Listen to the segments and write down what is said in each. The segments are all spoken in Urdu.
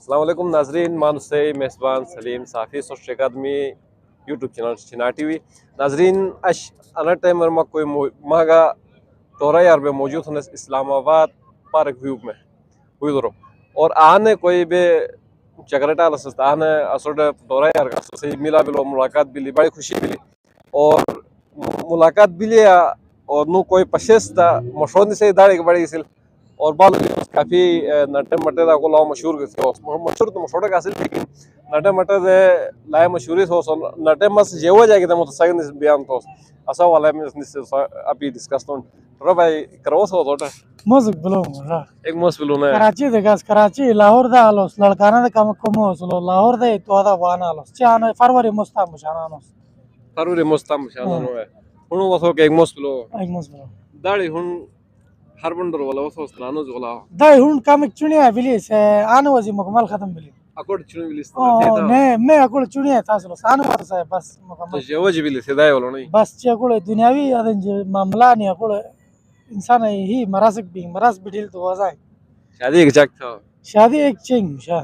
السلام علیکم ناظرین، مان سے میزبان سلیم صافی سو شکادمی یوٹیوب چینل چنا ٹی وی ناظرین اش انا ٹائم ما کوئی ماگا ٹورا یار بے موجود ہیں اسلام آباد پارک ویو میں ہوئی درو اور آنے کوئی بے چکرٹا لسست آنے اسوڑ ٹورا یار کا سے ملا بلو ملاقات بلی بڑی خوشی بلی اور ملاقات بلی اور نو کوئی پشیستا مشہور سے داڑے بڑی سل اور بالو کافی نٹے مٹے دا کو لاؤ مشہور مشہور تو مشہور کا حاصل لیکن نٹے مٹے دے لائے مشہوری تھو سن نٹے مس جیو جائے کہ متساگن اس بیان تھو اسا والا میں اس ابھی ڈسکس تو رو بھائی کرو سو توٹا موزک بلو ایک موس بلو نے کراچی دے گاس کراچی لاہور دا آلوس لڑکانا دا کم کمو سلو لاہور دے تو دا وانا آلوس چاہانا فروری مستا مشانا آلوس فروری مستا مشانا نو ہے ہنو واسو کہ ایک موس بلو داڑی ہن ہر بندر والا واسو استرانو زولا داڑی ہن کامک چنیا بلیس آنو وزی مکمل ختم بلی اکوڑ چنو بلیس تا میں اکوڑ چنیا تھا سلو آنو واسو بس مکمل تو جو جی بلیس دائی والا نہیں بس چی اکوڑ دنیاوی آدن جی معاملہ نہیں اکوڑ انسان ہی مراسک بھی مراس بٹھیل تو وزائی شادی ایک چاک تھا شادی ایک چنگ شاہ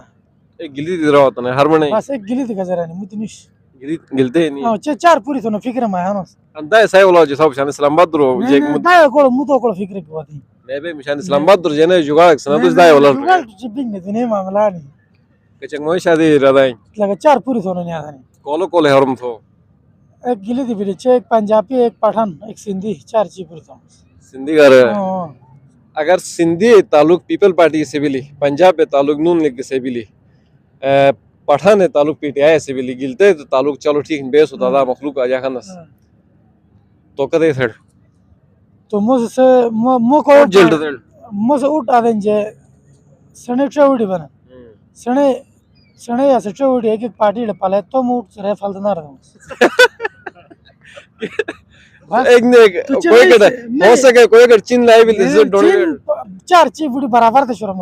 ایک گلی دی رہا ہوتا ہے ہر بنے بس ایک گلی دی گزرانی متنش گلتے نہیں چار پوری تو فکر میں ہنوس اندا سای والا جو صاحب شان اسلام آباد درو نہیں دائی اکوڑ مو اکوڑ فکر کی بات ہے میں بھی مشان اسلام آباد در جنے جگاڑ سنا تو دائی والا جگاڑ چپنگ نہیں دنیا معاملہ نہیں کچھ موئی شادی رہائی لگا چار پوری تو نہیں آدھانی کولو کولے حرم تھو ایک گلی دی بلی ایک پنجابی ایک پٹھان ایک سندھی چار چی پوری تو سندھی گھر اگر سندھی تعلق پیپل پارٹی سے بھی لی پنجاب پہ تعلق نون لیگ سے بھی لی پٹھان تعلق پی ٹی آئی سے بھی لی گلتے تو تعلق چلو ٹھیک بیس ہوتا تھا مخلوق آ جا خانس تو کدے تھڑ تو مجھ سے مو کو مو سے اٹھ آدھیں جے سنے ٹریوڈی بنا سنے یا سے ٹریوڈی ایک ایک پارٹی پالے تو مو اٹھ سے رہ فالت نہ رہا ایک نے کوئی کہتا ہو سکے کوئی اگر چین لائی بھی چار چی بڑی برابر تھے شروع